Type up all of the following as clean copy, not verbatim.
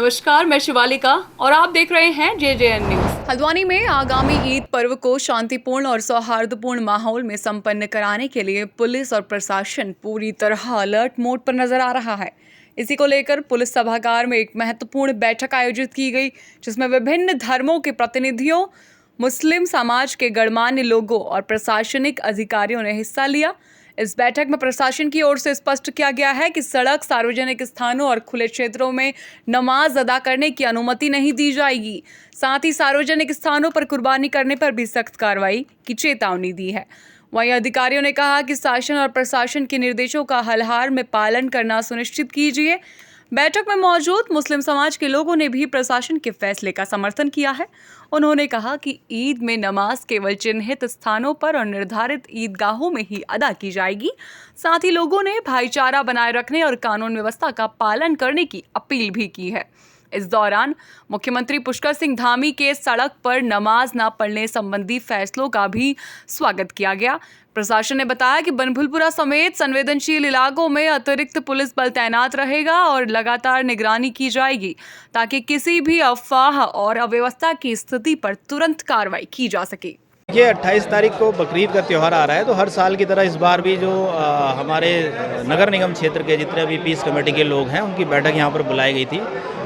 नमस्कार, मैं शिवालिका और आप देख रहे हैं JJN न्यूज। हल्द्वानी में आगामी ईद पर्व को शांतिपूर्ण और सौहार्दपूर्ण माहौल में संपन्न कराने के लिए पुलिस और प्रशासन पूरी तरह अलर्ट मोड पर नजर आ रहा है। इसी को लेकर पुलिस सभागार में एक महत्वपूर्ण बैठक आयोजित की गई, जिसमें विभिन्न धर्मों के प्रतिनिधियों, मुस्लिम समाज के गणमान्य लोगों और प्रशासनिक अधिकारियों ने हिस्सा लिया। इस बैठक में प्रशासन की ओर से स्पष्ट किया गया है कि सड़क, सार्वजनिक स्थानों और खुले क्षेत्रों में नमाज अदा करने की अनुमति नहीं दी जाएगी। साथ ही सार्वजनिक स्थानों पर कुर्बानी करने पर भी सख्त कार्रवाई की चेतावनी दी है। वहीं अधिकारियों ने कहा कि शासन और प्रशासन के निर्देशों का हर में पालन करना सुनिश्चित कीजिए। बैठक में मौजूद मुस्लिम समाज के लोगों ने भी प्रशासन के फैसले का समर्थन किया है। उन्होंने कहा कि ईद में नमाज केवल चिन्हित स्थानों पर और निर्धारित ईदगाहों में ही अदा की जाएगी। साथ ही लोगों ने भाईचारा बनाए रखने और कानून व्यवस्था का पालन करने की अपील भी की है। इस दौरान मुख्यमंत्री पुष्कर सिंह धामी के सड़क पर नमाज न पढ़ने संबंधी फैसलों का भी स्वागत किया गया। प्रशासन ने बताया कि बनभूलपुरा समेत संवेदनशील इलाकों में अतिरिक्त पुलिस बल तैनात रहेगा और लगातार निगरानी की जाएगी, ताकि किसी भी अफवाह और अव्यवस्था की स्थिति पर तुरंत कार्रवाई की जा सके। ये 28 तारीख को बकरीद का त्यौहार आ रहा है, तो हर साल की तरह इस बार भी जो हमारे नगर निगम क्षेत्र के जितने भी पीस कमेटी के लोग हैं, उनकी बैठक यहाँ पर बुलाई गई थी।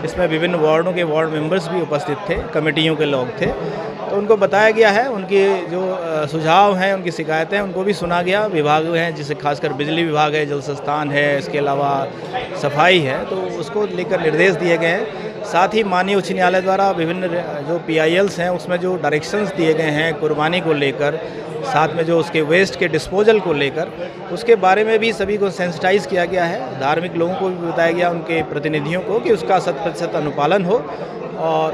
इसमें विभिन्न वार्डों के वार्ड मेंबर्स भी उपस्थित थे, कमेटियों के लोग थे। तो उनको बताया गया है, उनकी जो सुझाव हैं, उनकी शिकायतें हैं, उनको भी सुना गया। विभाग हैं, जैसे खासकर बिजली विभाग है, जल संस्थान है, इसके अलावा सफाई है, तो उसको लेकर निर्देश दिए गए हैं। साथ ही माननीय उच्च न्यायालय द्वारा विभिन्न जो PILs हैं, उसमें जो डायरेक्शंस दिए गए हैं कुर्बानी को लेकर, साथ में जो उसके वेस्ट के डिस्पोजल को लेकर, उसके बारे में भी सभी को सेंसिटाइज किया गया है। धार्मिक लोगों को भी बताया गया, उनके प्रतिनिधियों को, कि उसका 100% अनुपालन हो और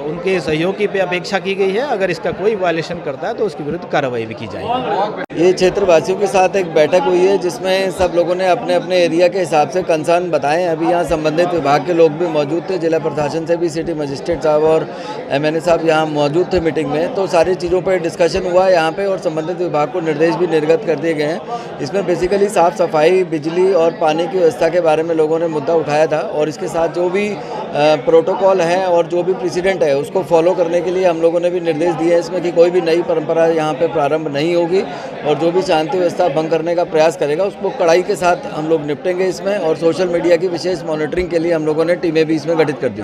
उनके सहयोग की अपेक्षा की गई है। अगर इसका कोई वायलेशन करता है तो उसके विरुद्ध कार्रवाई भी की जाएगी। ये क्षेत्रवासियों के साथ एक बैठक हुई है, जिसमें सब लोगों ने अपने अपने एरिया के हिसाब से कंसर्न बताए। अभी यहाँ संबंधित विभाग के लोग भी मौजूद थे, जिला प्रशासन से भी सिटी मजिस्ट्रेट साहब और MNA साहब यहाँ मौजूद थे मीटिंग में। तो सारी चीज़ों पर डिस्कशन हुआ यहाँ पे और संबंधित विभाग को निर्देश भी निर्गत कर दिए गए हैं। इसमें बेसिकली साफ़ सफाई, बिजली और पानी की व्यवस्था के बारे में लोगों ने मुद्दा उठाया था, और इसके साथ जो भी प्रोटोकॉल है और जो भी प्रेसिडेंट है उसको फॉलो करने के लिए हम लोगों ने भी निर्देश दिए हैं, इसमें कि कोई भी नई परंपरा यहाँ पे प्रारंभ नहीं होगी, और जो भी शांति व्यवस्था भंग करने का प्रयास करेगा उसको कड़ाई के साथ हम लोग निपटेंगे इसमें। और सोशल मीडिया की विशेष मॉनिटरिंग के लिए हम लोगों ने टीमें भी इसमें गठित कर दी।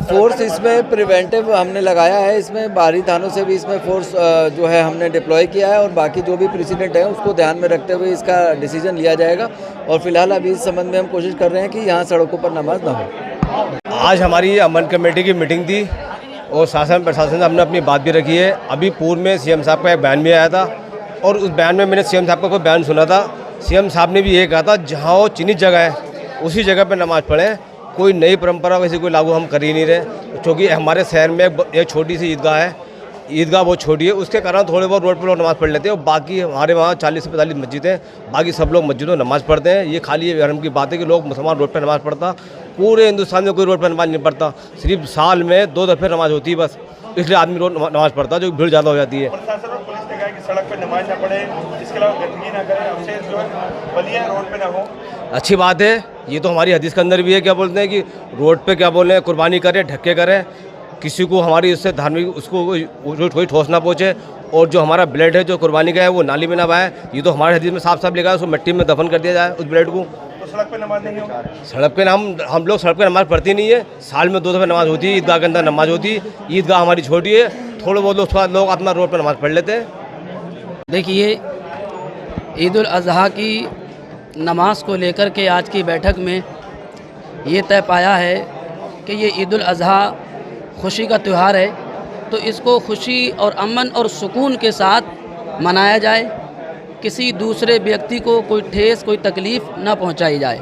फोर्स इसमें प्रिवेंटिव हमने लगाया है, इसमें बाहरी थानों से भी इसमें फोर्स जो है हमने डिप्लॉय किया है, और बाकी जो भी प्रेसिडेंट है उसको ध्यान में रखते हुए इसका डिसीजन लिया जाएगा। और फिलहाल अभी इस संबंध में हम कोशिश कर रहे हैं कि यहाँ सड़कों पर नमाज ना हो। आज हमारी अमन कमेटी की मीटिंग थी और शासन प्रशासन से हमने अपनी बात भी रखी है। अभी पूर्व में CM साहब का एक बयान भी आया था, और उस बयान में मैंने CM साहब का कोई बयान सुना था। CM साहब ने भी ये कहा था, जहाँ वो चिन्हित जगह है उसी जगह पर नमाज पढ़ें, कोई नई परंपरा वैसे कोई लागू हम कर ही नहीं रहे। क्योंकि हमारे शहर में एक छोटी सी ईदगाह है, ईदगाह बहुत छोटी है, उसके कारण थोड़े बहुत रोड पर लोग नमाज़ पढ़ लेते हैं, और बाकी हमारे वहाँ 40 से 45 मस्जिद हैं, बाकी सब लोग मस्जिदों में नमाज़ पढ़ते हैं। ये खाली धर्म की बात है कि लोग मुसलमान रोड पर नमाज़ पढ़ता, पूरे हिंदुस्तान में कोई रोड पर नमाज़ नहीं पढ़ता। सिर्फ साल में 2 दफ़े नमाज़ होती है बस, इसलिए आदमी रोड नमाज़ पढ़ता, जो भीड़ ज़्यादा हो जाती है। सड़क पर नमाज ना पढ़े, इसके अलावा गंदगी ना करें, अवशेष जो है बलिया रोड पे ना हो। अच्छी बात है, ये तो हमारी हदीस के अंदर भी है। क्या बोलते हैं कि रोड पे क्या बोल रहे हैं, कुर्बानी करें, ढक्के करें, किसी को हमारी उससे धार्मिक उसको कोई ठोस ना पहुँचे, और जो हमारा ब्लड है जो कुर्बानी का है वो नाली में ना बहाए। ये तो हमारे हदीस में साफ साफ लिखा है, उसको मिट्टी में दफन कर दिया जाए उस ब्लड को। तो सड़क पे नमाज नहीं होगा। सड़क पे हम लोग सड़क पे नमाज़ पढ़ती नहीं है, साल में 2 दफ़े नमाज़ होती है, ईदगाह के अंदर नमाज़ होती है। ईदगाह हमारी छोटी है, थोड़े बहुत लोग अपना रोड पर नमाज़ पढ़ लेते हैं। देखिए, ईद उल अज़हा की नमाज को लेकर के आज की बैठक में ये तय पाया है कि ये ईद उल अज़हा खुशी का त्यौहार है, तो इसको खुशी और अमन और सुकून के साथ मनाया जाए। किसी दूसरे व्यक्ति को कोई ठेस, कोई तकलीफ़ ना पहुंचाई जाए,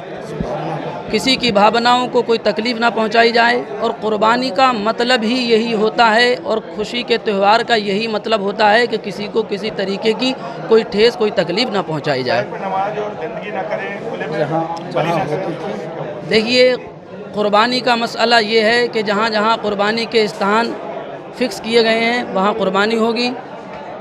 किसी की भावनाओं को कोई तकलीफ़ ना पहुंचाई जाए। और क़ुरबानी का मतलब ही यही होता है, और खुशी के त्यौहार का यही मतलब होता है कि किसी को किसी तरीके की कोई ठेस, कोई तकलीफ़ ना पहुंचाई जाए। देखिए, क़ुरबानी का मसला ये है कि जहाँ जहाँ क़ुरबानी के स्थान फ़िक्स किए गए हैं वहाँ क़ुरबानी होगी,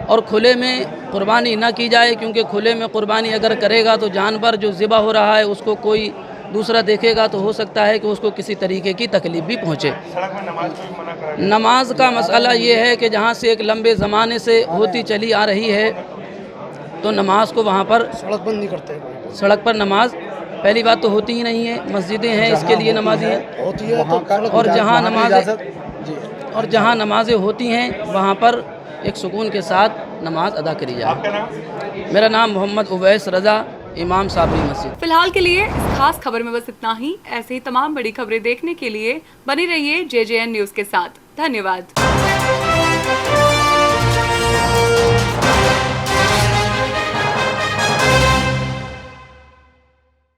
और खुले में क़ुरबानी ना की जाए, क्योंकि खुले में क़ुरबानी अगर करेगा तो जानवर जो ज़िबा हो रहा है उसको कोई दूसरा देखेगा तो हो सकता है कि उसको किसी तरीके की तकलीफ़ भी पहुँचे। सड़क में नमाज को भी मना करा नमाज का मसला ये है कि जहाँ से एक लंबे ज़माने से होती चली आ रही है, तो नमाज को वहाँ पर सड़क बंद नहीं करते सड़क पर नमाज पहली बात तो होती ही नहीं है। मस्जिदें हैं, इसके लिए नमाजी हैं, होती है तो और जहाँ नमाजें होती हैं वहाँ पर एक सुकून के साथ नमाज अदा करी जाए। आपका नाम? मेरा नाम मोहम्मद उवैस रज़ा, इमाम साबरी मस्जिद। फिलहाल के लिए इस खास खबर में बस इतना ही। ऐसे ही तमाम बड़ी खबरें देखने के लिए बने रहिए JJN न्यूज़ के साथ। धन्यवाद।